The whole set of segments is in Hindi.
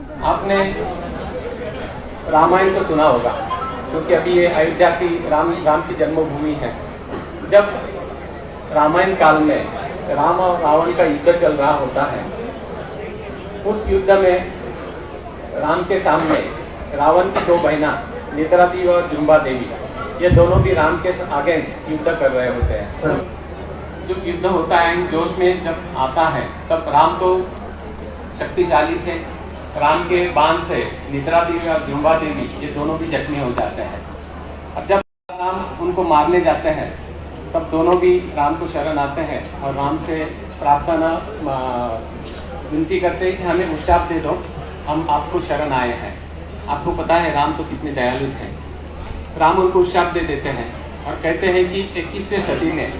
आपने रामायण तो सुना होगा, क्योंकि अभी ये अयोध्या की राम की जन्मभूमि है। जब रामायण काल में राम और रावण का युद्ध चल रहा होता है, उस युद्ध में राम के सामने रावण की दो बहना नेत्रा देवी और जुम्बा देवी, ये दोनों भी राम के आगे युद्ध कर रहे होते हैं। जो युद्ध होता है जोश में जब आता है, तब राम तो शक्तिशाली थे। राम के बाण से नेत्रा देवी और जुम्बा देवी ये दोनों भी जख्मी हो जाते हैं। और जब राम उनको मारने जाते हैं, तब दोनों भी राम को शरण आते हैं और राम से प्रार्थना विनती करते हैं कि हमें उत्शाप दे दो, हम आपको शरण आए हैं। आपको पता है राम तो कितने दयालु थे। राम उनको उत्शाप दे देते हैं और कहते हैं कि 21वीं सदी में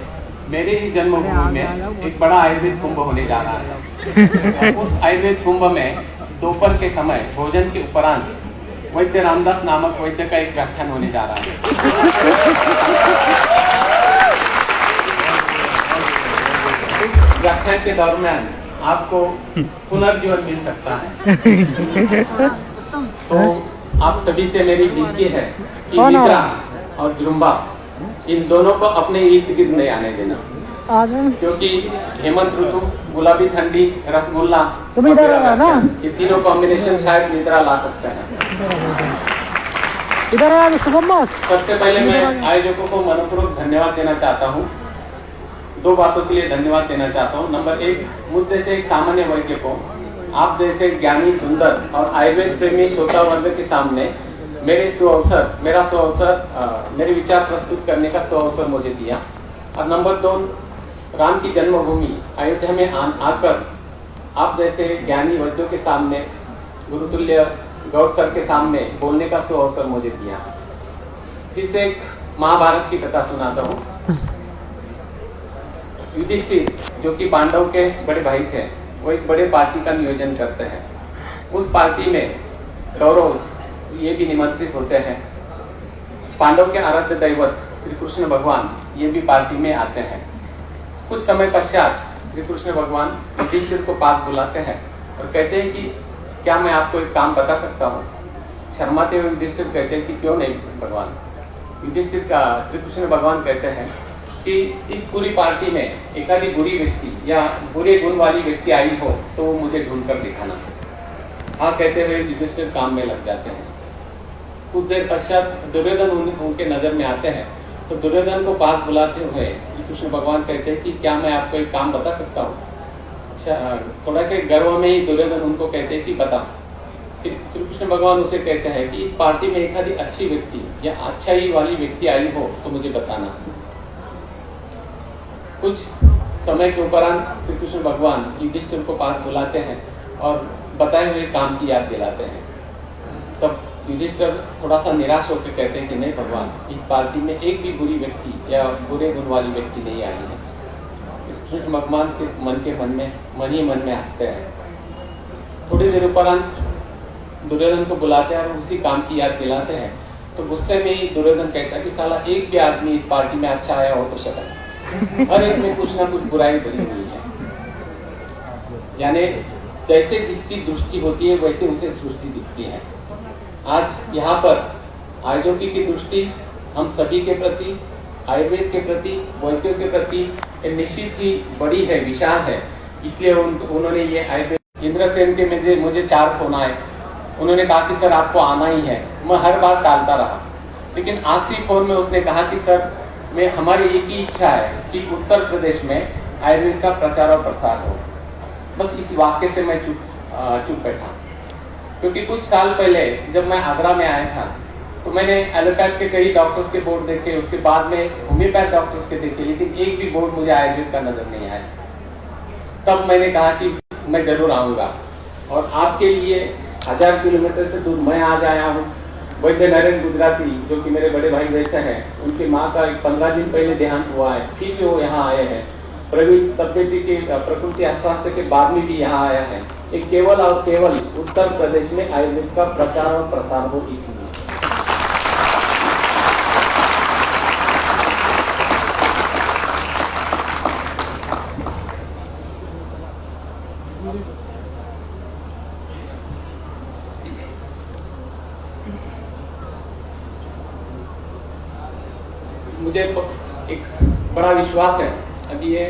मेरे ही जन्मभूमि में एक बड़ा आयुर्वेद कुंभ होने जा रहा है। उस आयुर्वेद कुंभ में दोपहर के समय भोजन के उपरांत वैद्य रामदास नामक वैद्य का एक व्याख्यान होने जा रहा है। इस व्याख्यान के दरमियान आपको पुनर्जीवन मिल सकता है। तो आप सभी से मेरी विनती है कि नेत्रा और जुम्बा इन दोनों को अपने इर्द गिर्द नहीं आने देना, क्योंकि हेमंत ऋतु, गुलाबी ठंडी, रसगुल्ला, ये तीनों कॉम्बिनेशन शायद निद्रा ला सकते हैं। सबसे पहले मैं आयोजकों को मनपूर्वक धन्यवाद देना चाहता हूँ। दो बातों के लिए धन्यवाद देना चाहता हूँ। नंबर एक, मुझ जैसे एक सामान्य वैद्य को आप जैसे ज्ञानी, सुंदर और आयुर्वेद प्रेमी श्रोता वर्ग के सामने मेरे विचार प्रस्तुत करने का सुअवसर मुझे दिया। और नंबर दो, राम की जन्मभूमि अयोध्या में आकर आप जैसे ज्ञानी वैद्यों के सामने, गुरुतुल्य गौर सर के सामने बोलने का सुअवसर मुझे दिया। फिर से एक महाभारत की कथा सुनाता हूँ। युधिष्ठिर, जो कि पांडव के बड़े भाई थे, वो एक बड़े पार्टी का नियोजन करते हैं। उस पार्टी में कौरव ये भी निमंत्रित होते हैं। पांडव के आराध्य दैवत श्री कृष्ण भगवान ये भी पार्टी में आते हैं। कुछ समय पश्चात श्री कृष्ण भगवान युधिष्ठिर को पास बुलाते हैं और कहते हैं कि क्या मैं आपको एक काम बता सकता हूँ। शर्माते हुए युधिष्ठिर कहते हैं कि क्यों नहीं भगवान। युधिष्ठिर का श्री कृष्ण भगवान कहते हैं कि इस पूरी पार्टी में एक आधी बुरी व्यक्ति या बुरे गुण वाली व्यक्ति आई हो तो वो मुझे ढूंढ कर दिखाना। हाँ कहते हुए युधिष्ठिर काम में लग जाते हैं। कुछ देर पश्चात दुर्योधन उनके नजर में आते हैं, तो दुर्योधन को पास बुलाते हुए श्री कृष्ण भगवान कहते हैं कि क्या मैं आपको एक काम बता सकता हूँ। थोड़ा से गर्व में ही दुर्योधन उनको कहते हैं कि बता। फिर श्री कृष्ण भगवान उसे कहते हैं कि इस पार्टी में एक आधी अच्छी व्यक्ति या अच्छाई वाली व्यक्ति आई हो तो मुझे बताना। कुछ समय के उपरांत श्री कृष्ण भगवान युधिष्ठिर को पास बुलाते हैं और बताए हुए काम की याद दिलाते हैं। तब युधिष्ठिर थोड़ा सा निराश होकर कहते हैं कि नहीं भगवान, इस पार्टी में एक भी बुरी व्यक्ति या बुरे गुण वाली व्यक्ति नहीं आई है। कृष्ण भगवान सिर्फ मन ही मन में हंसते हैं। थोड़ी देर उपरांत दुर्योधन को बुलाते हैं और उसी काम की याद दिलाते हैं। तो गुस्से में ही दुर्योधन कहता है कि साला एक भी आदमी इस पार्टी में अच्छा आया हो तो शक्ल, और एक में कुछ ना कुछ बुराई भरी हुई है। यानी जैसे जिसकी दृष्टि होती है वैसे उसे सृष्टि दिखती है। आज यहाँ पर आयोजकों की दृष्टि हम सभी के प्रति, आयुर्वेद के प्रति, वैद्यों के प्रति निश्चित ही बड़ी है, विशाल है। इसलिए उन्होंने ये आयुर्वेद, इंद्रसेन के मुझे 4 फोन आए। उन्होंने कहा कि सर आपको आना ही है। मैं हर बार टालता रहा, लेकिन आखिरी फोन में उसने कहा कि सर हमारी एक ही इच्छा है कि उत्तर प्रदेश में आयुर्वेद का प्रचार और प्रसार हो। बस इस वाक्य से मैं चुप बैठा, क्योंकि कुछ साल पहले जब मैं आगरा में आया था तो मैंने एलोपैथ के कई डॉक्टर्स के बोर्ड देखे, उसके बाद में होम्योपैथ डॉक्टर्स के देखे, लेकिन एक भी बोर्ड मुझे आयुर्वेद का नजर नहीं आया। तब मैंने कहा कि मैं जरूर आऊंगा, और आपके लिए 1000 किलोमीटर से दूर मैं आज आया हूँ। वैद्य नरेंद्र गुजराती, जो कि मेरे बड़े भाई जैसे हैं, उनकी माँ का 15 दिन पहले देहांत हुआ है, फिर भी वो यहाँ आए हैं। प्रवीण तबियती के प्रकृति स्वास्थ्य के बाद में भी यहाँ आया है। एक केवल और केवल उत्तर प्रदेश में आयुर्वेद का प्रचार और प्रसार हो, इसलिए। मुझे एक बड़ा विश्वास है। अभी ये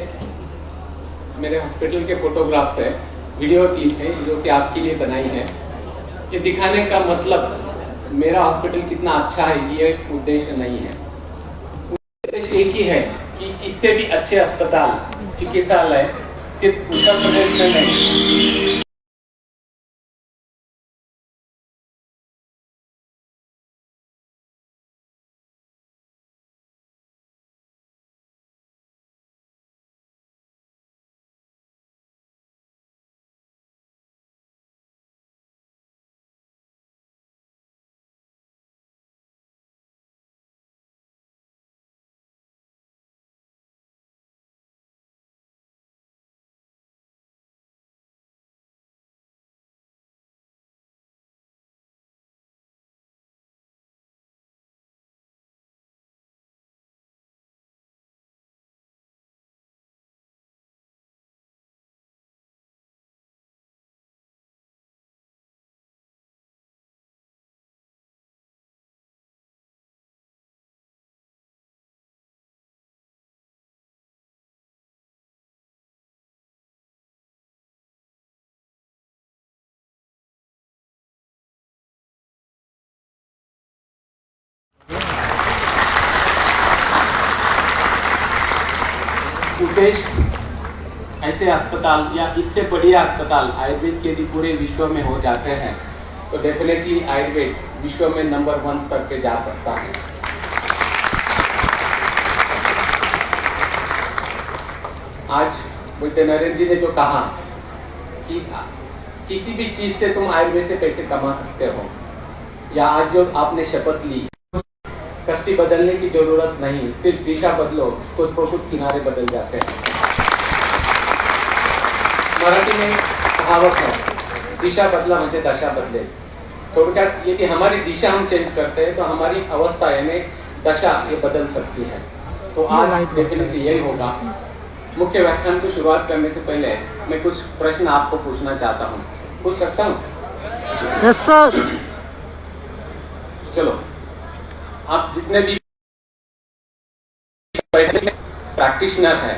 मेरे हॉस्पिटल के फोटोग्राफ्स है, वीडियो क्लिप है जो कि आपके लिए बनाई है। ये दिखाने का मतलब मेरा हॉस्पिटल कितना अच्छा है ये उद्देश्य नहीं है। उद्देश्य एक ही है कि इससे भी अच्छे अस्पताल, चिकित्सालय सिर्फ उत्तर प्रदेश में नहीं, उद्देश्य ऐसे अस्पताल या इससे बढ़िया अस्पताल आयुर्वेद के यदि पूरे विश्व में हो जाते हैं तो डेफिनेटली आयुर्वेद विश्व में नंबर 1 स्तर पे जा सकता है। आज बुद्ध नरेंद्र जी ने जो कहा कि किसी भी चीज से तुम आयुर्वेद से पैसे कमा सकते हो, या आज जो आपने शपथ ली, कष्टी बदलने की जरूरत नहीं, सिर्फ दिशा बदलो, खुद को खुद किनारे बदल जाते हैं। मराठी में कहावत है, दिशा बदला म्हणजे दशा बदले। थोड़क्यात यदि हमारी दिशा हम चेंज करते हैं तो हमारी अवस्था यानी दशा ये बदल सकती है। तो आज डेफिनेटली यही होगा। मुख्य व्याख्यान की शुरुआत करने से पहले मैं कुछ प्रश्न आपको पूछना चाहता हूँ, पूछ सकता हूँ? Yes sir. चलो, आप जितने भी प्रैक्टिशनर हैं,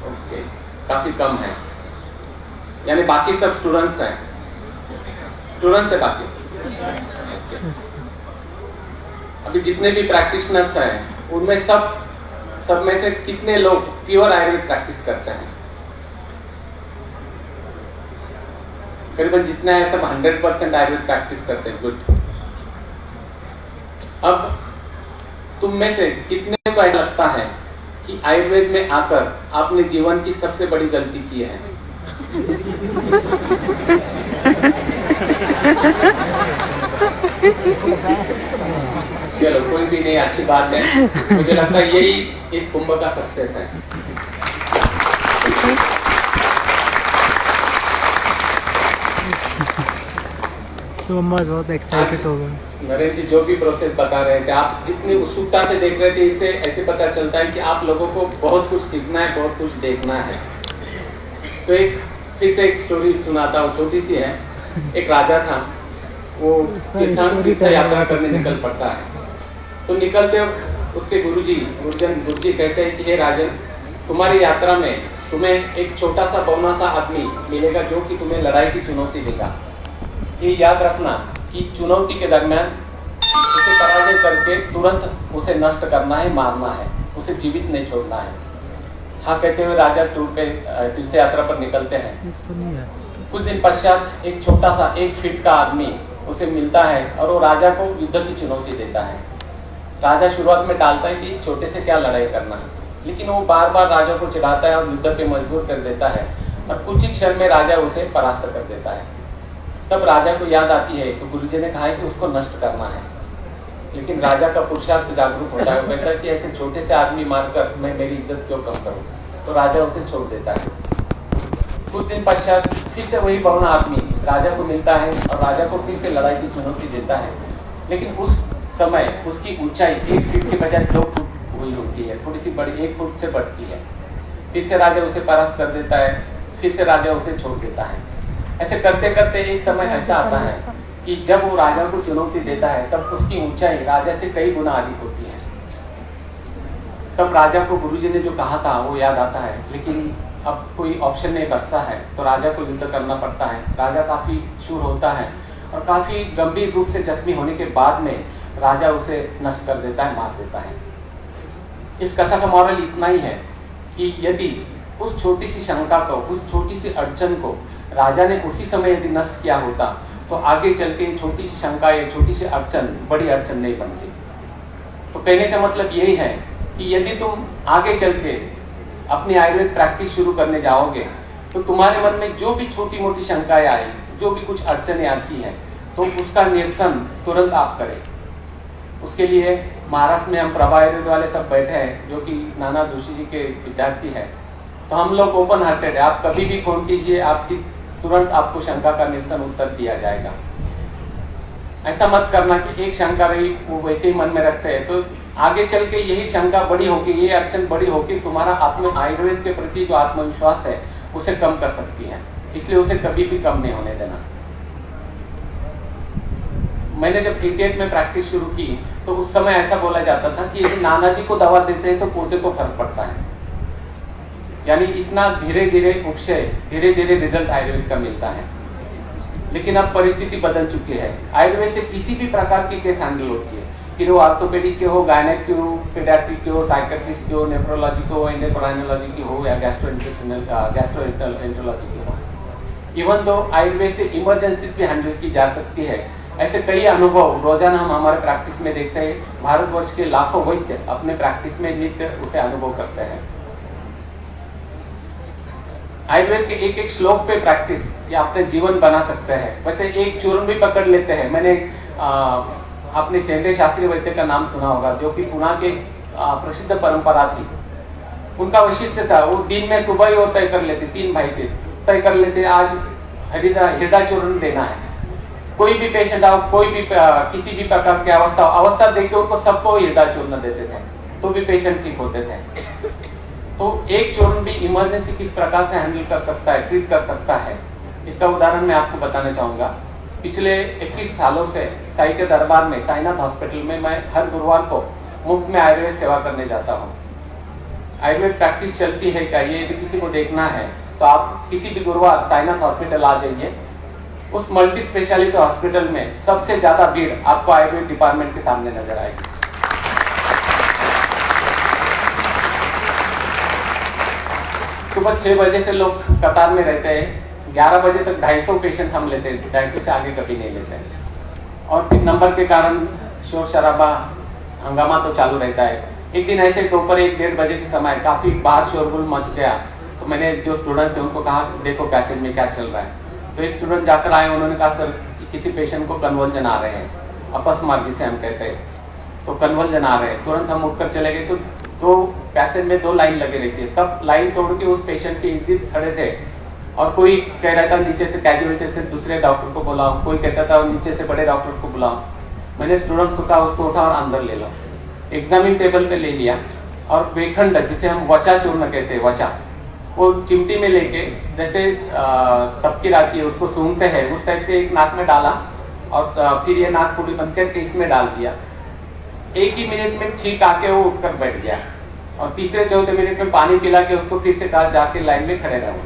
ओके, काफी कम है, यानी बाकी सब स्टूडेंट्स हैं, स्टूडेंट्स है बाकी। अभी जितने भी प्रैक्टिशनर्स हैं उनमें सब में से कितने लोग प्योर आयुर्वेद प्रैक्टिस करते हैं? करीबन जितना है सब 100% आयुर्वेद प्रैक्टिस करते हैं। गुड। अब तुम में से कितने को ऐसा लगता है कि आयुर्वेद में आकर आपने जीवन की सबसे बड़ी गलती की है? चलो, कोई भी नहीं, अच्छी बात है। मुझे लगता है यही इस कुंभ का सक्सेस है। तो बहुत एक्साइटेड हो गए। नरेंद्र जी जो भी प्रोसेस बता रहे थे, आप जितनी उत्सुकता से देख रहे थे, इससे ऐसे पता चलता है कि आप लोगों को बहुत कुछ सीखना है, बहुत कुछ देखना है। तो फिर से एक स्टोरी सुनाता हूँ, छोटी सी है। एक राजा था, वो तीर्थ यात्रा करने निकल पड़ता है। तो निकलते उसके गुरुजी कहते हैं कि हे राजन, तुम्हारी यात्रा में तुम्हें एक छोटा सा बौना सा आदमी मिलेगा जो कि तुम्हें लड़ाई की चुनौती देगा। ये याद रखना कि चुनौती के दरमियान उसे पराजय करके तुरंत उसे नष्ट करना है, मारना है, उसे जीवित नहीं छोड़ना है। हाँ कहते हुए राजा टूर पे तीर्थ यात्रा पर निकलते हैं। कुछ दिन पश्चात एक छोटा सा 1 फीट का आदमी उसे मिलता है और वो राजा को युद्ध की चुनौती देता है। राजा शुरुआत में टालता है कि इस छोटे से क्या लड़ाई करना है, लेकिन वो बार बार राजा को चिढ़ाता है और युद्ध पे मजबूर कर देता है और कुछ ही क्षण में राजा उसे परास्त कर देता है। तब राजा को याद आती है, तो गुरुजी ने कहा है कि उसको नष्ट करना है, लेकिन राजा का पुरुषार्थ जागरूक होता है। वो कहता है कि ऐसे छोटे से आदमी मारकर मैं मेरी इज्जत क्यों कम करूं, तो राजा उसे छोड़ देता है। कुछ दिन पश्चात फिर से वही बौना आदमी राजा को मिलता है और राजा को फिर से लड़ाई की चुनौती देता है, लेकिन उस समय उसकी ऊंचाई 1 फीट के बजाय 2 फुट हुई होती है, थोड़ी सी बड़ी 1 फुट से बढ़ती है। फिर से राजा उसे परास्त कर देता है, फिर से राजा उसे छोड़ देता है। ऐसे करते करते एक समय ऐसा आता है कि जब वो राजा को चुनौती देता है तब उसकी ऊंचाई राजा से कई गुना अधिक होती है। तब राजा को गुरुजी ने जो कहा था वो याद आता है, लेकिन अब कोई ऑप्शन नहीं बचता है तो राजा को युद्ध करना पड़ता है। राजा काफी शूर होता है और काफी गंभीर रूप से जख्मी होने के बाद में राजा उसे नष्ट कर देता है, मार देता है। इस कथा का मॉरल इतना ही है कि यदि उस छोटी सी शंका को, उस छोटी सी अड़चन को राजा ने उसी समय यदि नष्ट किया होता तो आगे चल के छोटी सी शंका या छोटी सी अड़चन बड़ी अड़चन नहीं बनती। तो कहने का मतलब यही है कि यदि तुम आगे चल के अपनी आयुर्वेद प्रैक्टिस शुरू करने जाओगे तो तुम्हारे मन में जो भी छोटी मोटी शंकाएं आई, जो भी कुछ अड़चनें आती है, तो उसका निरसन तुरंत आप करें। उसके लिए महाराष्ट्र में हम प्रभा आयुर्वेद वाले सब बैठे हैं जो कि नाना जोशी जी के विद्यार्थी हैं। तो हम लोग ओपन हार्टेड है, आप कभी भी फोन कीजिए, आपकी तुरंत आपको शंका का निरसन उत्तर दिया जाएगा। ऐसा मत करना कि एक शंका रही वो वैसे ही मन में रखते हैं तो आगे चल के यही शंका बड़ी होगी, ये अड़चन बड़ी होगी, तुम्हारा आयुर्वेद के प्रति जो आत्मविश्वास है उसे कम कर सकती है। इसलिए उसे कभी भी कम नहीं होने देना। मैंने जब 88 में प्रैक्टिस शुरू की तो उस समय ऐसा बोला जाता था कि यदि नाना जी को दवा देते हैं तो पोते को फर्क पड़ता है। यानी इतना धीरे धीरे उपशय, धीरे धीरे रिजल्ट आयुर्वेद का मिलता है। लेकिन अब परिस्थिति बदल चुकी है। आयुर्वेद से किसी भी प्रकार की केस हैंडल होती है, फिर वो ऑर्थोपेडिक के हो, गायनेक के हो, पीडियाट्रिक के हो, साइकेट्रिस्ट के हो, नेफ्रोलॉजी के हो, एंडोक्राइनोलॉजी की हो या गैस्ट्रोएंटरोलॉजी की हो। इवन तो आयुर्वेद से इमरजेंसी भी हैंडल की जा सकती है। ऐसे कई अनुभव रोजाना हम हमारे प्रैक्टिस में देखते हैं। भारतवर्ष के लाखों वैद्य अपने प्रैक्टिस में नित्य उसे अनुभव करते हैं। आयुर्वेद के एक एक श्लोक पे प्रैक्टिस या अपने जीवन बना सकते हैं। वैसे एक चूर्ण भी पकड़ लेते हैं। मैंने अपने शेंदे शास्त्री वैद्य का नाम सुना होगा जो कि पुणे के प्रसिद्ध परंपरा थी। उनका वैशिष्ट्य था, वो दिन में सुबह ही वो तय कर लेते, 3 भाई थे, तय कर लेते आज हृदय चूर्ण देना है। कोई भी पेशेंट आओ, कोई भी किसी भी प्रकार की अवस्था देख के उनको सबको हृदय चूर्ण देते थे तो भी पेशेंट ठीक होते थे। तो एक चूर्ण भी इमरजेंसी किस प्रकार से हैंडल कर सकता है, ट्रीट कर सकता है, इसका उदाहरण मैं आपको बताना चाहूंगा। पिछले 21 सालों से साई के दरबार में, साईनाथ हॉस्पिटल में मैं हर गुरुवार को मुफ्त में आयुर्वेद सेवा करने जाता हूँ। आयुर्वेद प्रैक्टिस चलती है क्या, ये यदि किसी को देखना है तो आप किसी भी गुरुवार साईनाथ हॉस्पिटल आ जाइए। उस मल्टी स्पेशलिटी हॉस्पिटल में सबसे ज्यादा भीड़ आपको आयुर्वेद डिपार्टमेंट के सामने नजर आएगी। सुबह 6 बजे से लोग कतार में रहते हैं, 11 बजे तक 250 पेशेंट हम लेते हैं, 250 से आगे कभी नहीं लेते हैं। और फिर नंबर के कारण शोर शराबा हंगामा तो चालू रहता है। एक दिन ऐसे दोपहर 1-1:30 बजे के समय काफी बाहर शोरगुल मच गया तो मैंने जो स्टूडेंट थे उनको कहा देखो पैसेज में क्या चल रहा है। तो एक स्टूडेंट जाकर आए, उन्होंने कहा सर किसी पेशेंट को कन्वर्जन आ रहे हैं, अपस्मार जिसे हम कहते हैं, तो कन्वर्जन आ रहे हैं। तुरंत हम उठकर चले गए तो 2 पैसेज में 2 लाइन लगे रहती है। सब लाइन तोड़ के उस पेशेंट के इर्द खड़े थे और कोई कह रहा था नीचे से कैजुअलिटी से दूसरे डॉक्टर को बुलाओ, कोई कहता था नीचे से बड़े डॉक्टर को बुलाओ। मैंने स्टूडेंट को कहा उसको उठा और अंदर ले लो। एग्जामिन टेबल पे ले लिया और वेखंड जिसे हम वचा चूर्ण कहते हैं, वचा, वो चिमटी में लेके जैसे तपकी आती है उसको सूंघते हैं उस टाइप से एक नाक में डाला और फिर ये नाक पूरी बंद करके इसमें डाल दिया। 1 ही मिनट में छींक आके वो उठकर बैठ गया और तीसरे चौथे मिनट में पानी पिला के उसको फिर से कहा जाके लाइन में खड़े रहो।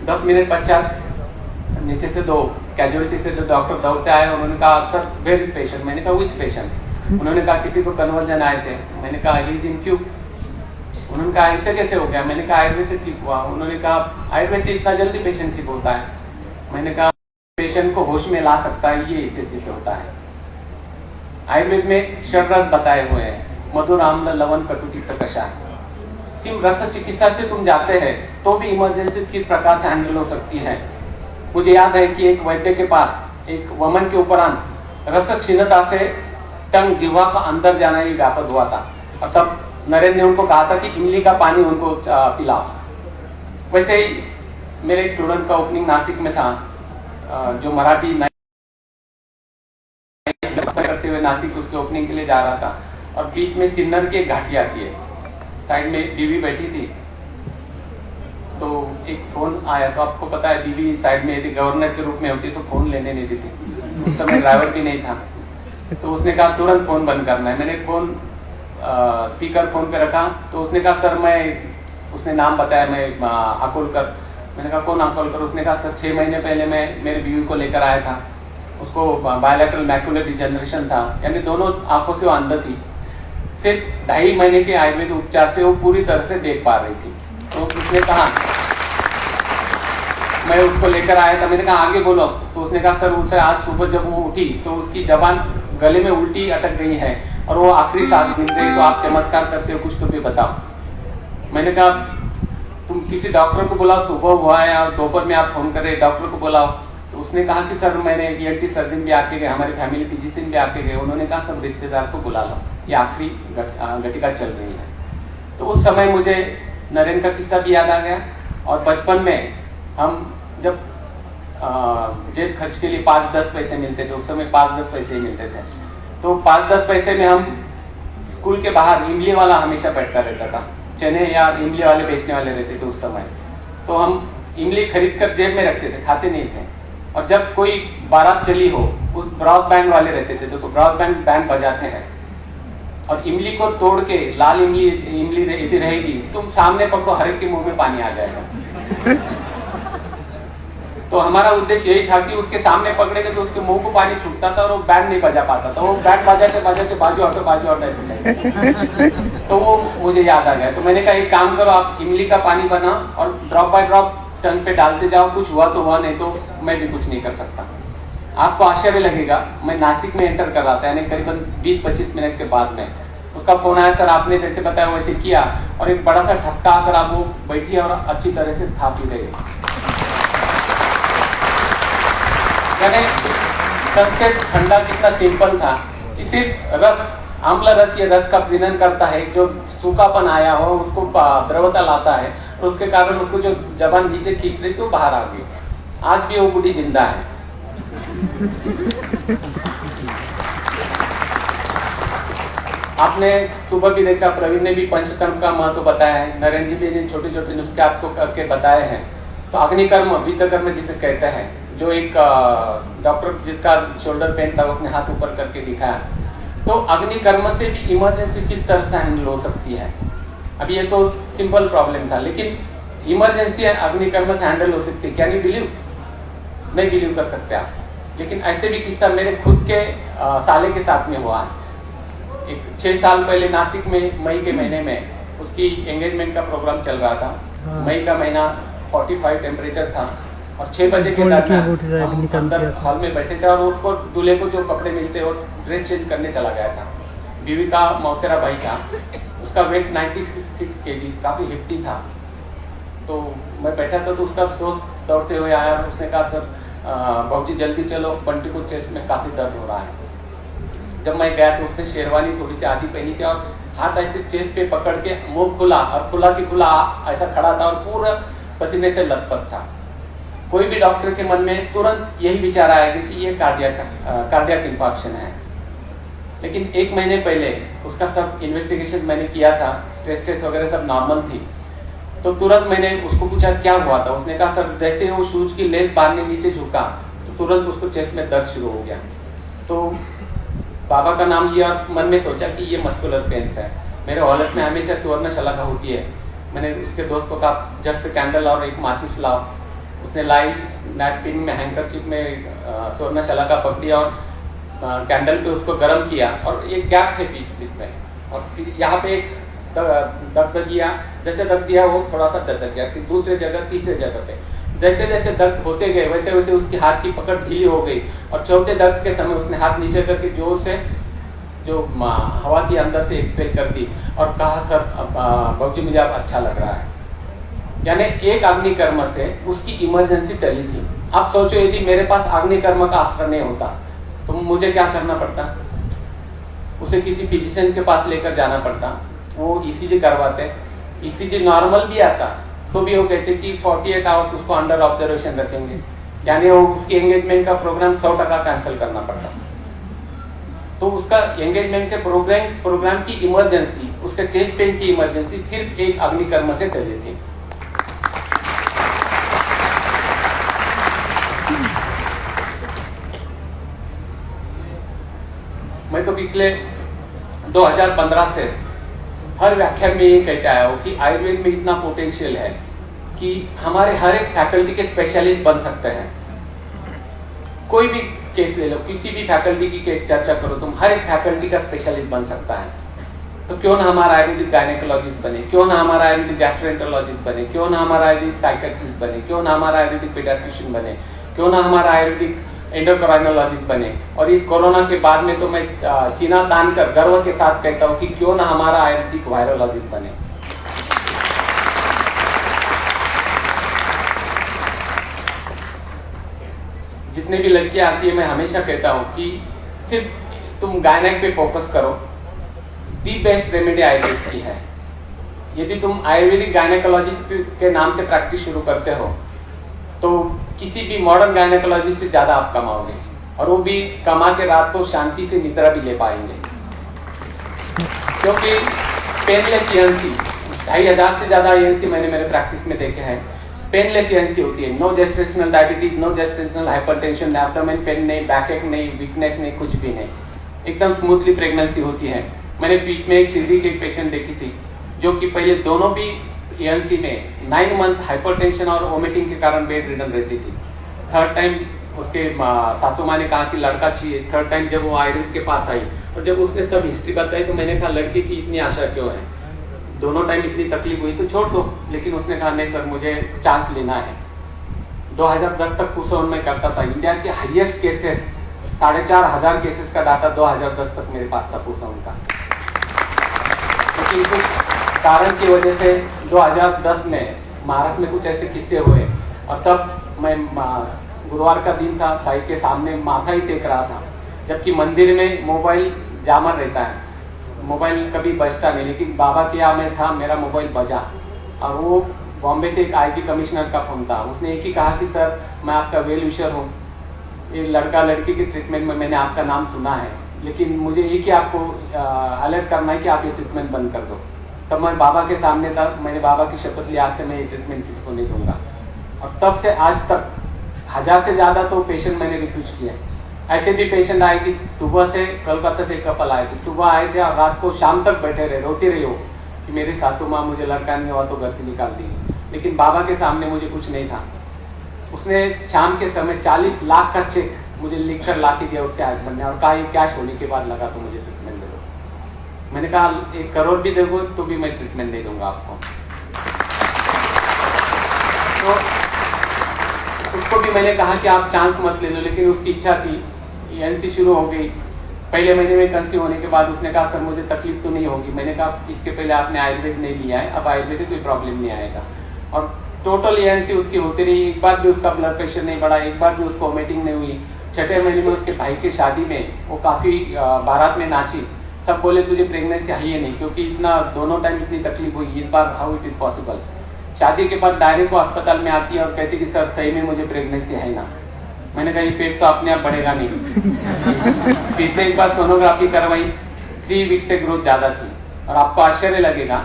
10 मिनट पश्चात नीचे से 2 कैजुअलिटी से 2 डॉक्टर दौड़ते आए। उन्होंने कहा सर वेयर इज पेशेंट। मैंने कहा विच पेशेंट। उन्होंने कहा किसी को कन्वर्जन आए थे। मैंने कहा ही इज इन क्यू। उन्होंने कहा ऐसे कैसे हो गया। मैंने कहा आयुर्वेद से ठीक हुआ। उन्होंने कहा आयुर्वेद से इतना जल्दी पेशेंट ठीक होता है। मैंने कहा पेशेंट को होश में ला सकता है, ये स्थिति से होता है। आयुर्वेद में 6 रस बताए हुए हैं, मधुर, आम्ल, लवण, कटु, तिक्त, कषाय। सिर्फ रस चिकित्सा से तुम जाते हैं तो भी इमरजेंसी किस प्रकार से हैंडल हो सकती है। मुझे याद है कि एक वैद्य के पास एक वमन के उपरांत रस क्षीणता से टंग जिह्वा का अंदर जाना ही व्यापक हुआ था और तब नरेंद्र ने उनको कहा था कि इमली का पानी उनको पिलाओ। वैसे ही मेरे एक स्टूडेंट का ओपनिंग नासिक में था जो मराठी करते हुए नासिक उसके ओपनिंग के लिए जा रहा था और बीच में सिन्नर की एक घाटी आती है। साइड में बीवी बैठी थी, तो एक फोन आया। तो आपको पता है बीवी साइड में यदि गवर्नर के रूप में होती तो फोन लेने नहीं देती। उस समय ड्राइवर भी नहीं था, तो उसने कहा तुरंत फोन बंद करना है। मैंने फोन स्पीकर फोन पे रखा, तो उसने कहा सर उसने नाम बताया, मैं आकोलकर। मैंने कहा कौन आकोलकर? उसने कहा सर 6 महीने पहले मैं मेरी बीवी को लेकर आया था, उसको बायोलैटरल मैकुलर डिजेनरेशन था, यानी दोनों आंखों से वो अंधा थी। सिर्फ 2.5 महीने के आयुर्वेद उपचार से वो पूरी तरह से देख पा रही थी। तो उसने कहा, मैं उसको लेकर आया था, मैंने कहा आगे बोलो। तो उसने कहा सर उसे आज सुबह जब वो उठी तो उसकी जबान गले में उल्टी अटक गई है और वो आखिरी सांस मिल गई, तो आप चमत्कार करते हो, कुछ तो भी बताओ। मैंने कहा तुम किसी डॉक्टर को बुलाओ, सुबह हुआ है और दोपहर में आप फोन करे, डॉक्टर को बुलाओ। तो उसने कहा कि सर मैंने ENT सर्जन भी आके गए, हमारी फैमिली फिजिशियन भी आके गए, उन्होंने कहा सब रिश्तेदार को बुला लो, ये आखिरी घटिका चल रही है। तो उस समय मुझे नरेंद्र का किस्सा भी याद आ गया। और बचपन में हम जब जेब खर्च के लिए 5-10 पैसे मिलते थे, उस समय 5-10 पैसे ही मिलते थे, तो 5-10 पैसे में हम स्कूल के बाहर इमली वाला हमेशा बैठता रहता था, चने या इमली वाले बेचने वाले रहते थे उस समय। तो हम इमली खरीद कर जेब में रखते थे, खाते नहीं थे। और जब कोई बारात चली हो, उस ब्रॉड बैंड वाले रहते थे, तो ब्रॉड बैंड बजाते हैं और इमली को तोड़ के, लाल इमली यदि रहेगी, तुम सामने पकड़ो, हर एक के मुंह में पानी आ जाएगा। तो हमारा उद्देश्य यही था कि उसके सामने पकड़ेंगे तो उसके मुंह को पानी छूटता था और वो बैंड नहीं बजा पाता था, वो बैंड बजाते बाजू हटो ऐसे। तो वो मुझे याद आ गया। तो मैंने कहा एक काम करो, आप इमली का पानी बना और ड्रॉप बाय ड्रॉप टंग पे डालते जाओ, कुछ हुआ तो हुआ, नहीं तो मैं भी कुछ नहीं कर सकता। आपको आश्चर्य लगेगा, मैं नासिक में एंटर कर रहा था, यानी करीबन 20-25 मिनट के बाद में उसका फोन आया, सर आपने जैसे बताया वैसे किया, और एक बड़ा सा ठसका आकर आप वो बैठी और अच्छी तरह से खा पी रही। यानी संस्कृत ठंडा कितना सिंपल था कि सिर्फ रस, आंवला रस ये रस का प्रीणन करता है, जो सूखापन आया हो उसको द्रवता लाता है, और उसके कारण उसको जो जबान नीचे खींच रही थी वो बाहर आ गई। आज भी वो बूढ़ी जिंदा है। आपने सुबह भी देखा, प्रवीण ने भी पंचकर्म का महत्व बताया है, नरेंद्र जी भी छोटे छोटे नुस्खे आपको करके बताए हैं। तो अग्निकर्म, वित्तकर्म जिसे कहते हैं, जो एक डॉक्टर जिसका शोल्डर पेन था उसने हाथ ऊपर करके दिखाया। तो अग्निकर्म से भी इमरजेंसी किस तरह से हैंडल हो सकती है। अभी ये तो सिंपल प्रॉब्लम था, लेकिन इमरजेंसी अग्निकर्म से हैंडल हो सकती है। Can you believe? नहीं बिलीव कर सकते आप, लेकिन ऐसे भी किस्सा मेरे खुद के साले के साथ में हुआ है। एक 6 साल पहले नासिक में मई के महीने में उसकी एंगेजमेंट का प्रोग्राम चल रहा था। मई का महीना, 45 टेम्परेचर था और 6 बजे के दरमियान अंदर हॉल में बैठे थे और उसको दूल्हे को जो कपड़े मिलते और ड्रेस चेंज करने चला गया था। बीवी का मौसेरा भाई था, उसका वेट 96 kg, काफी हिफ्टी था। तो मैं बैठा था तो उसका दोस्त दौड़ते हुए आया और उसने कहा सर बाबूजी जल्दी चलो, बंटी को चेस्ट में काफी दर्द हो रहा है। जब मैं गया तो उसने शेरवानी थोड़ी सी आधी पहनी थी और हाथ ऐसे चेस्ट पे पकड़ के मुंह खुला और खुला की खुला ऐसा खड़ा था और पूरा पसीने से लथपथ था। कोई भी डॉक्टर के मन में तुरंत यही विचार आएगा कि ये कार्डियक इंफार्क्शन है। लेकिन 1 महीने पहले उसका सब इन्वेस्टिगेशन मैंने किया था, स्ट्रेस टेस्ट वगैरह सब नॉर्मल थी। तो तुरंत मैंने उसको पूछा क्या हुआ था। उसने कहा सर जैसे वो शूज की लेस बांधने नीचे झुका तो तुरंत उसको चेस्ट में दर्द शुरू हो गया। तो बाबा का नाम लिया और मन में सोचा कि ये मस्कुलर पेन्स है। मेरे वॉलेट में हमेशा सुवर्ण शलाका होती है। मैंने उसके दोस्त को कहा जस्ट कैंडल और एक माचिस लाओ। उसने लाई, नैपकिन में हैंकरचिप में सुवर्ण शलाका पकड़ी और कैंडल पे उसको गर्म किया और एक गैप है बीच में और फिर यहाँ पे एक दर्द दिया। जैसे दर्द दिया वो थोड़ा सा दर्द गया, फिर दूसरे जगह, तीसरे जगह पे जैसे जैसे दर्द होते गए वैसे वैसे उसकी हाथ की पकड़ ढीली हो गई और चौथे दर्द के समय उसने हाथ नीचे करके जोर से जो हवा थी अंदर से एक्सपेल कर दी और कहा सर बाबूजी मुझे अब अच्छा लग रहा है। यानी एक अग्निकर्म से उसकी इमरजेंसी टली थी। आप सोचो यदि मेरे पास अग्निकर्म का आश्रय नहीं होता तो मुझे क्या करना पड़ता, उसे किसी फिजिशियन के पास लेकर जाना पड़ता, वो ईसीजी करवाते, ईसीजी नॉर्मल भी आता तो भी वो कहते कि 48 आवर्स उसको अंडर ऑब्जर्वेशन रखेंगे, यानी वो उसकी एंगेजमेंट का प्रोग्राम 100% कैंसिल करना पड़ता। तो उसका एंगेजमेंट के प्रोग्राम की इमरजेंसी उसका चेस्ट पेन की इमरजेंसी सिर्फ एक अग्निकर्म से टली थी। मैं तो पिछले 2015 से हर व्याख्यान में ये कहता आया हूँ कि आयुर्वेद में इतना पोटेंशियल है कि हमारे हर एक फैकल्टी के स्पेशलिस्ट बन सकते हैं। कोई भी केस ले लो, किसी भी फैकल्टी की केस चर्चा करो तुम, हर एक फैकल्टी का स्पेशलिस्ट बन सकता है। तो क्यों ना हमारा आयुर्वेदिक गायनेकोलॉजिस्ट बने, क्यों ना हमारा आयुर्वेदिक गैस्ट्रोएंटरोलॉजिस्ट बने, क्यों ना हमारा आयुर्वेदिक साइकियाट्रिस्ट बने, क्यों ना हमारा आयुर्वेदिक पीडियाट्रिशियन बने, क्यों ना हमारा आयुर्वेदिक एंडोक्राइनोलॉजिस्ट बने। और इस कोरोना के बाद में तो मैं सीना तान कर गर्व के साथ कहता हूँ कि क्यों ना हमारा आयुर्वेदिक वायरोलॉजिस्ट बने। जितने भी लड़कियां आती है मैं हमेशा कहता हूँ कि सिर्फ तुम गायनेक पे फोकस करो, दी बेस्ट रेमेडी आयुर्वेद की है। यदि तुम आयुर्वेदिक गायनेकोलॉजिस्ट के नाम से प्रैक्टिस शुरू करते हो तो किसी भी मॉडर्न गायनेकोलॉजिस्ट से ज्यादा आप कमाओगे, और वो भी कमा के रात को शांति से निद्रा भी ले पाएंगे। क्योंकि पेनलेस ईएनसी 2500 से ज्यादा ईएनसी मैंने मेरे प्रैक्टिस में देखे हैं, पेनलेस ईएनसी होती है। No gestational diabetes, no gestational hypertension, abdomen pain नहीं, बैक एक नहीं, वीकनेस नहीं, कुछ भी नहीं, एकदम स्मूथली प्रेगनेंसी होती है। मैंने बीच में एक सीधी की पेशेंट देखी थी जो कि पहले दोनों भी ईएनसी में 9 मंथ हाइपरटेंशन और वोमिटिंग के कारण बेड रिडन रहती थी। थर्ड टाइम उसके सासू माँ ने कहा कि लड़का चाहिए। थर्ड टाइम जब वो आयुर्वेद के पास आई और जब उसने सब हिस्ट्री बताई तो मैंने कहा लड़के की इतनी आशा क्यों है, दोनों टाइम इतनी तकलीफ हुई तो छोड़ दो। लेकिन उसने कहा नहीं सर मुझे चांस लेना है। 2010 तक पुसौन में करता था। इंडिया के हाईएस्ट केसेस 4500 केसेस का डाटा 2010 तक मेरे पास था पुसौन का। लेकिन कुछ कारण की वजह से 2010 में महाराष्ट्र में कुछ ऐसे किस्से हुए और तब मैं गुरुवार का दिन था, साई के सामने माथा ही टेक रहा था, जबकि मंदिर में मोबाइल जामर रहता है, मोबाइल कभी बजता नहीं। लेकिन बाबा के यहाँ में था, मेरा मोबाइल बजा और वो बॉम्बे से एक आईजी कमिश्नर का फोन था। उसने एक ही कहा कि सर मैं आपका वेल विशर हूँ, ये लड़का लड़की के ट्रीटमेंट में मैंने आपका नाम सुना है, लेकिन मुझे एक ही आपको अलर्ट करना है कि आप ये ट्रीटमेंट बंद कर दो। तब मैं बाबा के सामने था, मैंने बाबा की शपथ ली आज से मैं ये ट्रीटमेंट किसको नहीं दूंगा। और तब से आज तक 1000 से ज्यादा तो पेशेंट मैंने रिफ्यूज किया। ऐसे भी पेशेंट आए कि सुबह से कोलकाता से कपल आए थे, सुबह आए थे और रात को शाम तक बैठे रहे, रोती रही हो कि मेरी सासू माँ मुझे लड़का नहीं हुआ तो घर से निकाल दी। लेकिन बाबा के सामने मुझे कुछ नहीं था। उसने शाम के समय 40 लाख का चेक मुझे लिख कर ला के दिया उसके हस्बैंड ने और कहा ये कैश होने के बाद लगा तो मुझे ट्रीटमेंट दे दो। मैंने कहा 1 करोड़ भी दोगे तो भी मैं ट्रीटमेंट दे दूंगा आपको। तो उसको भी मैंने कहा कि आप चांस मत ले लो, लेकिन उसकी इच्छा थी। ईएनसी शुरू हो गई, पहले महीने में कंसीव होने के बाद उसने कहा सर मुझे तकलीफ तो नहीं होगी। मैंने कहा इसके पहले आपने आयुर्वेद नहीं लिया है, अब आयुर्वेद से कोई प्रॉब्लम नहीं आएगा। और टोटल ईएनसी उसकी होती रही, एक बार भी उसका ब्लड प्रेशर नहीं बढ़ा, एक बार भी उसको वोमिटिंग नहीं हुई। 6ठे महीने में उसके भाई की शादी में वो काफी बारात में नाची, सब बोले तुझे प्रेगनेंसी है ही नहीं, क्योंकि इतना दोनों टाइम इतनी तकलीफ हुई, इस बार हाउ इट इज पॉसिबल। शादी के बाद डायरेक्ट को अस्पताल में आती है और कहती कि सर सही में मुझे प्रेगनेंसी है ना। मैंने कहा ये पेट तो अपने आप बढ़ेगा नहीं। फिर से एक बार सोनोग्राफी करवाई, 3 वीक से ग्रोथ ज्यादा थी। और आपको आश्चर्य लगेगा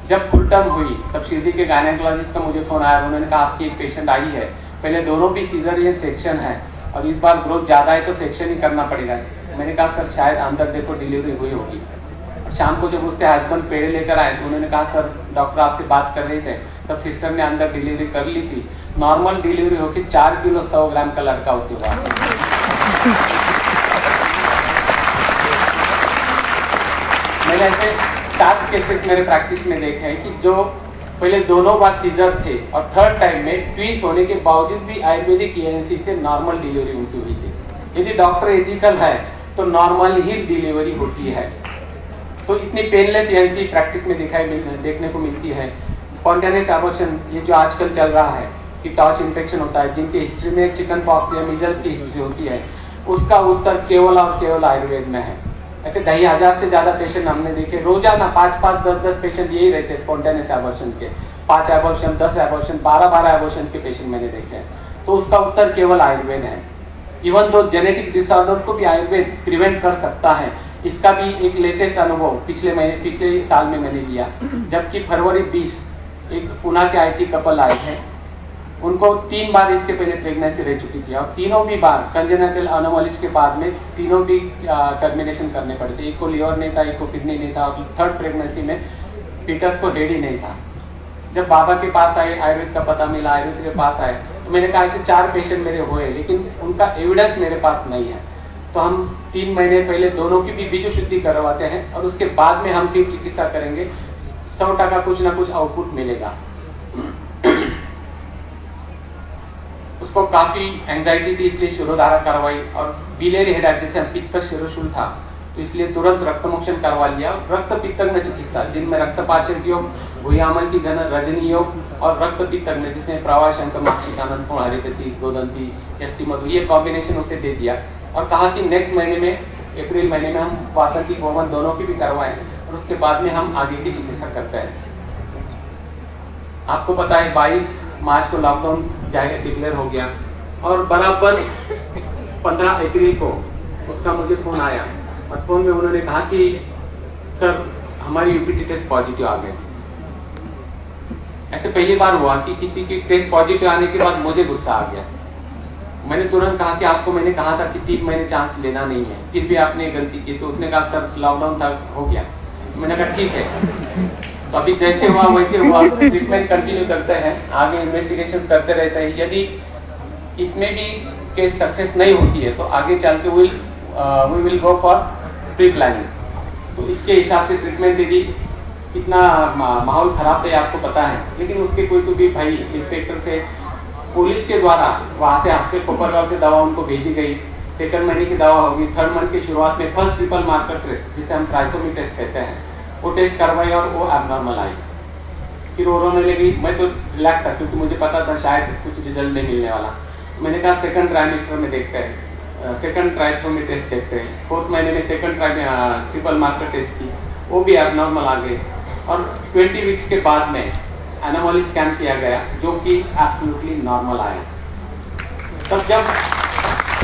जब फुल टर्म हुई तब शिरडी के गायनेकोलॉजिस्ट का मुझे फोन आया, उन्होंने कहा आपकी एक पेशेंट आई है, पहले दोनों भी सीजरियन सेक्शन है और इस बार ग्रोथ ज्यादा है तो सेक्शन ही करना पड़ेगा। मैंने कहा सर शायद अंदर देखो डिलीवरी हुई होगी। शाम को जब उसके हस्बैंड पेड़े लेकर आए तो उन्होंने कहा सर डॉक्टर आपसे बात कर रहे थे, तब सिस्टर ने अंदर डिलीवरी कर ली थी। नॉर्मल डिलीवरी होकर 4 किलो 100 ग्राम का लड़का उसे हुआ। मैंने ऐसे 7 केसेस मेरे प्रैक्टिस में देखे हैं कि जो पहले दोनों बार सीजर थे और थर्ड टाइम में ट्विंस होने के बावजूद भी आयुर्वेदिक ईएनसी से नॉर्मल डिलीवरी उनकी हुई थी। यदि डॉक्टर एथिकल है तो नॉर्मल ही डिलीवरी होती है। तो इतनी पेनलेस ईएनसी प्रैक्टिस में देखने को मिलती है। स्पॉन्टेनियस एबॉर्शन ये जो आजकल चल रहा है कि टॉर्च इन्फेक्शन होता है, जिनकी हिस्ट्री में चिकन पॉक्स या मीजल्स की हिस्ट्री होती है, उसका उत्तर केवल और केवल आयुर्वेद में है। ऐसे 2500 से ज्यादा पेशेंट हमने देखे, रोजाना 5-5, 10-10 पेशेंट यही रहते स्पॉन्टेनियस एबॉर्शन के, 5 एबॉर्शन, 10 एबॉर्शन, 12-12 एबॉर्शन के पेशेंट मैंने देखे हैं। तो उसका उत्तर केवल आयुर्वेद है। इवन दो जेनेटिक डिसऑर्डर को भी आयुर्वेद प्रिवेंट कर सकता है, इसका भी एक लेटेस्ट अनुभव पिछले साल में मैंने लिया, जबकि फरवरी 20 एक पुणे के आईटी कपल आए थे, उनको 3 बार इसके पहले प्रेगनेंसी रह चुकी थी और तीनों भी बार कंजेनिटल अनोमलीज के बाद में तीनों भी टर्मिनेशन करने पड़े थे। एक को लीवर नहीं था, एक को किडनी नहीं था और थर्ड प्रेगनेंसी में फीटस को हेड ही नहीं था। जब बाबा के पास आए, आयुर्वेद का पता मिला, आयुर्वेद के पास आए, तो मैंने कहा ऐसे 4 पेशेंट मेरे हुए, लेकिन उनका एविडेंस मेरे पास नहीं है। तो हम 3 महीने पहले दोनों की भी बीजो शुद्धि करवाते हैं और उसके बाद में हम फिर चिकित्सा करेंगे। 100% कुछ ना कुछ आउटपुट मिलेगा। उसको काफी एंजाइटी थी, इसलिए शिरोधारा करवाई और बिलियरी हेडेक जैसे पित्त शिरोशूल था, तो इसलिए तुरंत रक्तमोक्षण करवा लिया। रक्त पित्तग्न चिकित्सा जिनमें रक्तपाचक योग, भूयामल की घन, रजनी योग और रक्त पित्तग्न जिसमें प्रवाह शंकर, मक्षिकानंद, हरितति, गोदंती, यष्टि मधु, ये कॉम्बिनेशन उसे दे दिया और कहा कि नेक्स्ट महीने में, अप्रैल महीने में हम वासंती गोमन दोनों की भी करवाएं और उसके बाद में हम आगे की चिकित्सा करते हैं। आपको पता है 22 मार्च को लॉकडाउन जाहिर डिक्लेयर हो गया और बराबर 15 अप्रैल को उसका मुझे फोन आया और फोन में उन्होंने कहा कि सर हमारी यूपीटी टेस्ट पॉजिटिव आ गए। ऐसे पहली बार हुआ कि किसी की टेस्ट पॉजिटिव आने के बाद मुझे गुस्सा आ गया। मैंने तुरंत कहा कि आपको मैंने कहा था कि 3 महीने चांस लेना नहीं है, फिर भी आपने गलती की। तो उसने कहा सर लॉकडाउन था, हो गया। मैंने कहा ठीक है, तो अभी जैसे हुआ वैसे हुआ, ट्रीटमेंट कंटिन्यू करते हैं, आगे इन्वेस्टिगेशन करते रहते हैं। यदि इसमें भी केस सक्सेस नहीं होती है तो आगे चल के we will go for pre planning. तो इसके हिसाब से ट्रीटमेंट यदि कितना माहौल खराब है आपको पता है, लेकिन उसके कोई तो भी भाई इंस्पेक्टर थे, पुलिस के द्वारा वहां से आपके कोपरगांव से दवा उनको भेजी गई। 2nd महीने की दवा होगी, 3rd मंथ की शुरुआत में फर्स्ट ट्रिपल मार्कर टेस्ट जिसे हम ट्राइसोमी टेस्ट कहते हैं, वो टेस्ट करवाई और वो एबनॉर्मल आई। फिर वो रोने लगी। मैं तो रिलैक्स था क्योंकि मुझे पता था शायद कुछ रिजल्ट नहीं मिलने वाला। मैंने कहा 2nd ट्राइमेस्टर में देखते हैं, 2nd ट्राइसोमी टेस्ट देखते हैं। 4th महीने में 2nd ट्रिपल मार्कर टेस्ट की, वो भी एबनॉर्मल आ गए और 20 वीक्स के बाद में एनोमली स्कैन किया गया जो कि एब्सोल्युटली नॉर्मल आया। तब जब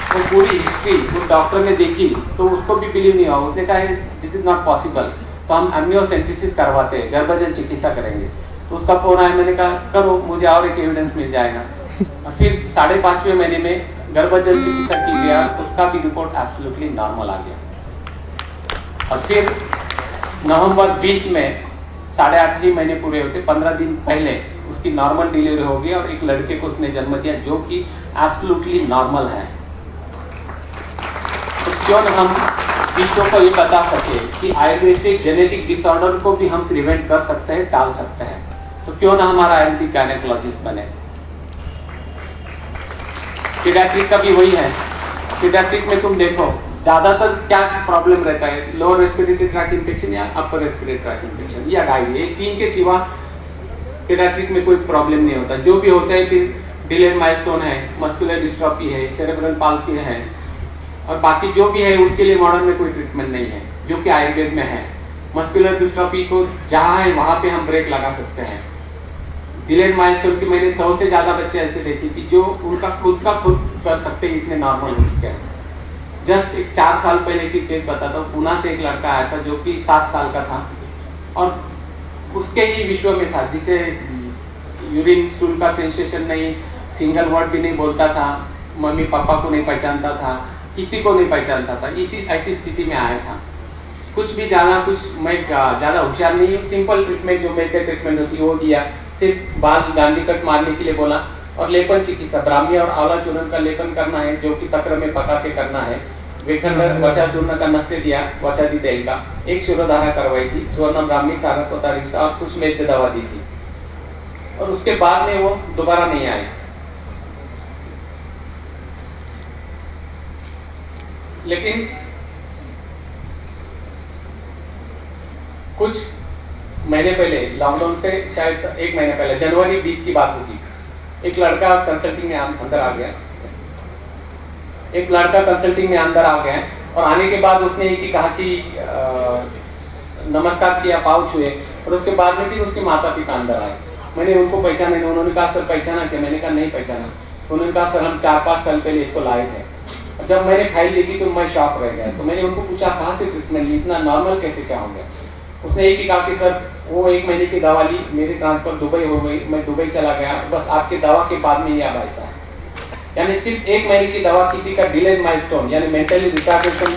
वो पूरी हिस्ट्री उस डॉक्टर ने देखी तो उसको भी बिलीव नहीं हुआ। उसने कहा दिस इज नॉट पॉसिबल, तो हम एम्नियोसेंटेसिस करवाते हैं, गर्भजन चिकित्सा करेंगे। तो उसका फोन आया, मैंने कहा करो, मुझे और एक एविडेंस मिल जाएगा। और फिर 5.5वें महीने में गर्भजन चिकित्सा की गया, उसका भी रिपोर्ट एब्सोल्युटली नॉर्मल आ गया। और फिर नवंबर 20 में 8.5 महीने पूरे होते 15 दिन पहले उसकी नॉर्मल डिलीवरी हो गई और एक लड़के को उसने जन्म दिया जो कि एब्सोल्युटली नॉर्मल है। तो क्यों न हम विश्व को ये बता सके कि आयुर्वेदिक जेनेटिक डिसऑर्डर को भी हम प्रिवेंट कर सकते हैं, टाल सकते हैं। तो क्यों ना हमारा आयुर्वेदिक गायनेकोलॉजिस्ट बने। पीडियाट्रिक का भी वही है। पीडियाट्रिक में तुम देखो ज्यादातर क्या प्रॉब्लम रहता है, लोअर रेस्पिरेटरी ट्रैक्ट इन्फेक्शन या अपर रेस्पिरेटरी ट्रैक्ट इन्फेक्शन या डायरिया। 3 के सिवा पीडियाट्रिक में कोई प्रॉब्लम नहीं होता। जो भी होता है फिर डिलेड माइलस्टोन है, मस्कुलर डिस्ट्रॉफी है, सेरेब्रल पाल्सी है और बाकी जो भी है उसके लिए मॉडर्न में कोई ट्रीटमेंट नहीं है जो कि आयुर्वेद में है। मस्कुलर डिस्ट्रॉफी को जहां है वहां पे हम ब्रेक लगा सकते हैं। डिलेड माइलस्टोन की मैंने 100 से ज्यादा बच्चे ऐसे देखे कि जो उनका खुद कर सकते हैं, इतने नॉर्मल हो चुके हैं। जस्ट एक 4 साल पहले की केस बताता हूँ। पुणे से एक लड़का आया था जो कि 7 साल का था और उसके ही विश्व में था, जिसे यूरिन स्टूल का सेंसेशन नहीं, सिंगल वर्ड भी नहीं बोलता था, मम्मी पापा को नहीं पहचानता था, किसी को नहीं पहचानता था। ऐसी स्थिति में आया था। कुछ भी मैं ज्यादा होशियार नहीं हूँ। सिंपल ट्रीटमेंट जो मेडिकल ट्रीटमेंट होती है वो दिया, सिर्फ बाल गांधी कट मारने के लिए बोला और लेपन चिकित्सा, ब्राह्मी और आंवला चूर्ण का लेपन करना है जो कि तक्र में पका के करना है। वेखंड वचा चूर्ण का नस्य दिया, वचादी तेल का, एक शिरोधारा करवाई थी, स्वर्ण ब्राह्मी सारस्वता रिश्ता और कुछ मेद्य दवा दी थी और उसके बाद में वो दोबारा नहीं आए। लेकिन कुछ महीने पहले, लॉकडाउन से शायद 1 महीने पहले, जनवरी 20 की बात होगी, एक लड़का कंसल्टिंग में अंदर आ गया। और आने के बाद उसने एक ही कहा कि नमस्कार किया, पाँव छुए और उसके बाद में फिर उसके माता पिता अंदर आए। मैंने उनको पहचाने नहीं। उन्होंने कहा सर पहचाना क्या? मैंने कहा नहीं पहचाना। उन्होंने कहा सर हम 4-5 साल पहले इसको लाए थे जब मैंने फाइल देखी तो मैं शॉक रह गया। तो मैंने उनको पूछा कहाँ से ट्रीटमेंट ली, इतना नॉर्मल कैसे क्या हो गया? उसने एक ही कहा कि सर वो 1 महीने की दवा ली, मेरी ट्रांसफर दुबई हो गई, मैं दुबई चला गया, बस आपके दवा के बाद में ही अब ऐसा है। यानी सिर्फ 1 महीने की दवा किसी का डिलेड माइलस्टोन यानी मेंटली रिटार्डेशन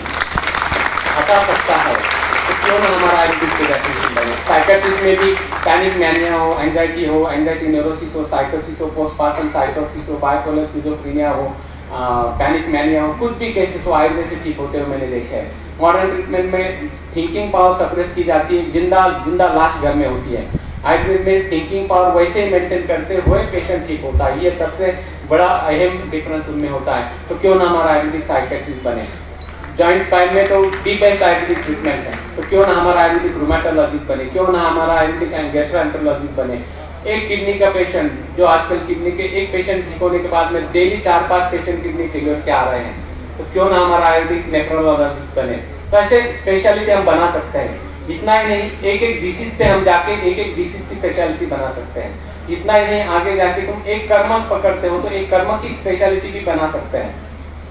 हटा सकता है, तो क्यों ना हमारा आयुर्वेदिक पीडियाट्रिशियन बने। साइकेट्रिस्ट में भी पैनिक मैनिया हो, एंजाइटी न्यूरोसिस हो, साइकोसिस हो, पोस्टमार्टम साइकोसिस हो, बाइपोलर सिजोफ्रेनिया हो, पैनिक मैनिया हो, कुछ भी केसेस हो आयुर्वेद से ठीक होते हुए मैंने देखे हैं। मॉडर्न ट्रीटमेंट में थिंकिंग पावर सप्रेस की जाती है, जिंदा लाश घर में होती है। आयुर्वेद में थिंकिंग पावर वैसे ही मेंटेन करते हुए पेशेंट ठीक होता है, ये सबसे बड़ा अहम डिफरेंस उनमें होता है। तो क्यों ना हमारा आयुर्वेदिक साइकियाट्रिस्ट बने। जॉइंट स्पाइन में तो दी बेस्ट आयुर्वेदिक ट्रीटमेंट है, तो क्यों ना हमारा आयुर्वेदिक रूमेटोलॉजिस्ट बने, क्यों ना हमारा आयुर्वेदिक गैस्ट्रोएंटरोलॉजिस्ट बने। एक किडनी का पेशेंट, जो आजकल किडनी के एक पेशेंट ठीक होने के बाद में डेली 4-5 पेशेंट किडनी फेलियर के आ रहे हैं, तो क्यों ना हमारा आयुर्वेदिक नेफ्रोलॉजिस्ट बने। तो ऐसे स्पेशलिटी हम बना सकते हैं। इतना ही नहीं, एक डिसीज से हम जाके एक डिसीज की स्पेशलिटी बना सकते हैं। इतना ही नहीं, आगे जाके तुम एक कर्म पकड़ते हो तो एक कर्म की स्पेशलिटी भी बना सकते हैं।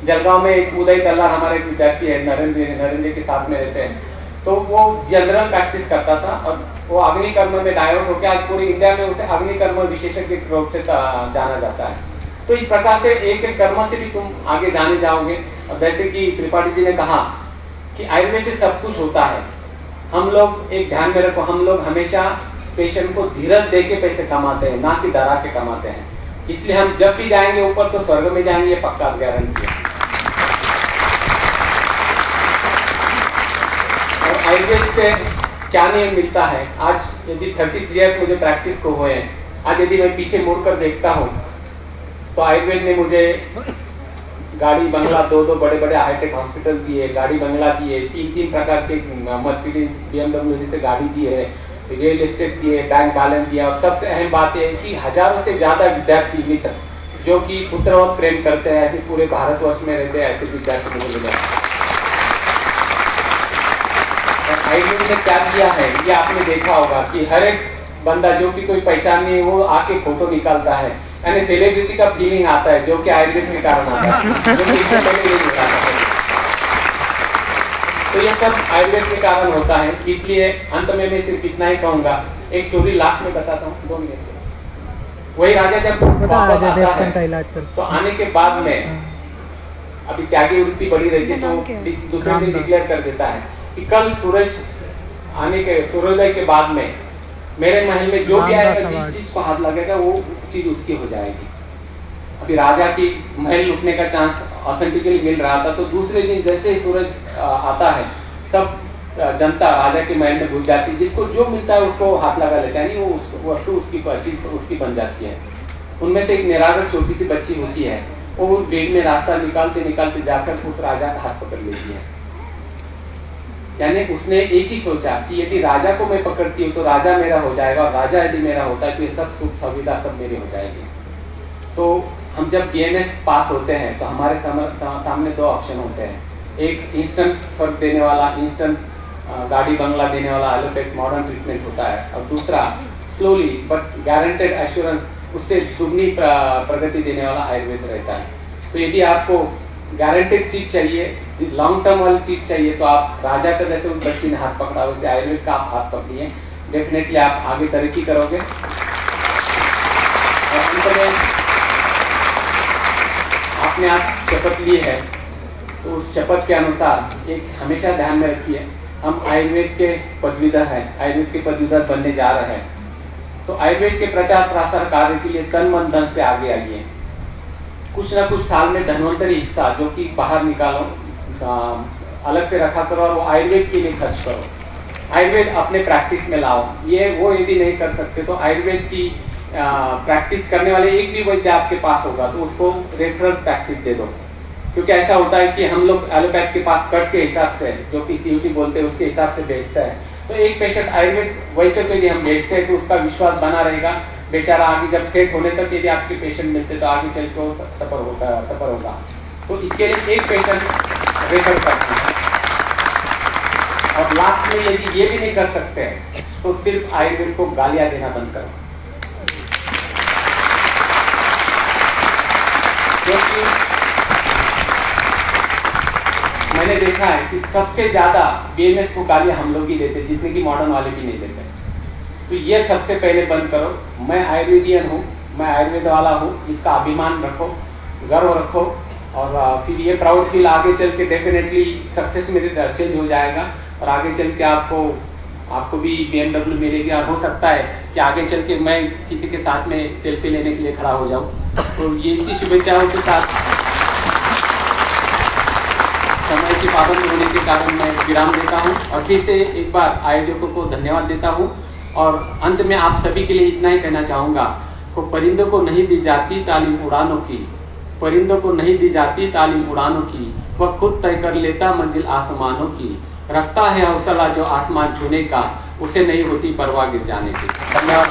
जलगांव में एक उदय तल्लार हमारे एक विद्यार्थी है, नरेंद्र के साथ में रहते हैं, तो वो जनरल प्रैक्टिस करता था और वो अग्निकर्म में डायवर्ट होकर आज पूरी इंडिया में उसे अग्निकर्म विशेषज्ञ के रूप से जाना जाता है। तो इस प्रकार से एक एक कर्म से भी तुम आगे जाने जाओगे। और जैसे कि त्रिपाठी जी ने कहा कि आयुर्वेद से सब कुछ होता है। हम लोग एक ध्यान में रखो, हम लोग हमेशा पेशेंट को धीरज दे के पैसे कमाते हैं, ना कि डरा के कमाते हैं। इसलिए हम जब भी जाएंगे ऊपर तो स्वर्ग में जाएंगे, ये पक्का गारंटी है। और आयुर्वेद से क्या नियम मिलता है, आज यदि 33 ईयर मुझे प्रैक्टिस को हुए हैं, आज यदि मैं पीछे मुड़कर देखता हूँ तो आयुर्वेद ने मुझे गाड़ी बंगला, 2 बड़े बड़े हाईटेक हॉस्पिटल दिए, गाड़ी बंगला दिए, 3 प्रकार के मर्सिडीज BMW जैसे गाड़ी दी है, रियल एस्टेट दिए, बैंक बैलेंस दिया। और सबसे अहम बात यह है कि हजारों से ज्यादा विद्यार्थी मित्र जो कि पुत्रवत प्रेम करते हैं, ऐसे पूरे भारतवर्ष में रहते हैं, ऐसे विद्यार्थी मुझे मिले। आयुर्वेद ने क्या किया है ये आपने देखा होगा कि हर एक बंदा जो कि कोई पहचान नहीं, वो आके फोटो निकालता है, यानी सेलिब्रिटी का फीलिंग आता है, जो कि आयुर्वेद के कारण आता है, जो कि इससे पहले नहीं होता था। तो ये सब आयुर्वेद के कारण होता है। इसलिए अंत में मैं सिर्फ इतना ही कहूंगा, एक स्टोरी लास्ट में बताता हूँ, 2 मिनट। वही राजा जब वापस आता है तो आने के बाद में अभी त्यागी वृत्ति बढ़ी रहती है, तो दूसरे दिन डिक्लेयर कर देता है कि कल सूरज आने के सूर्योदय के बाद में मेरे महल में जो भी आएगा, जिस चीज को हाथ लगेगा वो चीज उसकी हो जाएगी। अभी राजा की महल लुटने का चांस ऑथेंटिकली मिल रहा था, तो दूसरे दिन जैसे ही सूरज आता है, सब जनता राजा के महल में घुस जाती है, जिसको जो मिलता है उसको हाथ लगा लेता है, नहीं वो वस्तु उसकी बन जाती है। उनमें से एक निरागर छोटी सी बच्ची होती है, वो भीड़ में रास्ता निकालते निकालते जाकर उस राजा का हाथ पकड़ लेती है। यानी उसने एक ही सोचा कि यदि राजा को मैं पकड़ती हूँ तो राजा मेरा हो जाएगा, और राजा यदि मेरा होता है तो ये सब सुख सुविधा सब मेरी हो जाएगी। तो हम जब BMS पास होते हैं तो हमारे सामने 2 ऑप्शन होते हैं, एक इंस्टेंट फर्क देने वाला, इंस्टेंट गाड़ी बंगला देने वाला एलोपैथ मॉडर्न ट्रीटमेंट होता है, और दूसरा स्लोली बट गारंटेड एश्योरेंस, उससे दुगनी प्रगति देने वाला आयुर्वेद रहता है। तो यदि आपको गारंटेड चीज चाहिए, लॉन्ग टर्म वाली चीज चाहिए, तो आप राजा का जैसे उस बच्ची ने हाथ पकड़ा वैसे आयुर्वेद का आप हाथ पकड़िए, डेफिनेटली आप आगे तरक्की करोगे। और अंत में आपने आज शपथ ली है, तो उस शपथ के अनुसार एक हमेशा ध्यान में रखिए, हम आयुर्वेद के पदवीधर हैं, आयुर्वेद के पदवीधर बनने जा रहे हैं। तो आयुर्वेद के प्रचार प्रसार कार्य के लिए तन मन धन से आगे आइए। कुछ ना कुछ साल में धन्वंतरी हिस्सा जो कि बाहर निकालो, अलग से रखा करो, और वो आयुर्वेद के लिए खर्च करो। आयुर्वेद अपने प्रैक्टिस में लाओ। ये वो यदि नहीं कर सकते तो आयुर्वेद की प्रैक्टिस करने वाले एक भी वैद्य आपके पास होगा तो उसको रेफरल प्रैक्टिस दे दो। क्योंकि ऐसा होता है कि हम लोग एलोपैथ के पास कट के हिसाब से, जो कि CUT बोलते हैं, उसके हिसाब से बेचते हैं। तो एक पेशेंट आयुर्वेद वैद्य के लिए हम बेचते हैं तो उसका विश्वास बना रहेगा, बेचारा आगे जब सेट होने तक यदि आपके पेशेंट मिलते तो आगे चल के सफर होगा। तो इसके लिए एक पेशेंट रेफर करते हैं। और लास्ट में यदि ये भी नहीं कर सकते तो सिर्फ आयुर्वेद को गालियां देना बंद करो। क्योंकि मैंने देखा है कि सबसे ज्यादा BMS को गालियां हम लोग ही देते, जितने की मॉडर्न वाले भी नहीं देते। तो ये सबसे पहले बंद करो। मैं आयुर्वेदियन हूँ, मैं आयुर्वेद वाला हूँ, इसका अभिमान रखो, गर्व रखो, और फिर ये प्राउड फील आगे चल के डेफिनेटली सक्सेस मेरे चेंज हो जाएगा, और आगे चल के आपको भी BMW मिलेगी, और हो सकता है कि आगे चल के मैं किसी के साथ में सेल्फी लेने के लिए खड़ा हो जाऊँ। तो ये इसी शुभेच्छाओं के साथ समय की पाबंदी होने के कारण मैं विराम देता हूँ, और फिर से एक बार आयोजकों को धन्यवाद देता हूँ। और अंत में आप सभी के लिए इतना ही कहना चाहूँगा को परिंदों को नहीं दी जाती तालीम उड़ानों की, परिंदों को नहीं दी जाती तालीम उड़ानों की, वह खुद तय कर लेता मंजिल आसमानों की, रखता है हौसला जो आसमान छूने का, उसे नहीं होती परवाह गिर जाने की। धन्यवाद।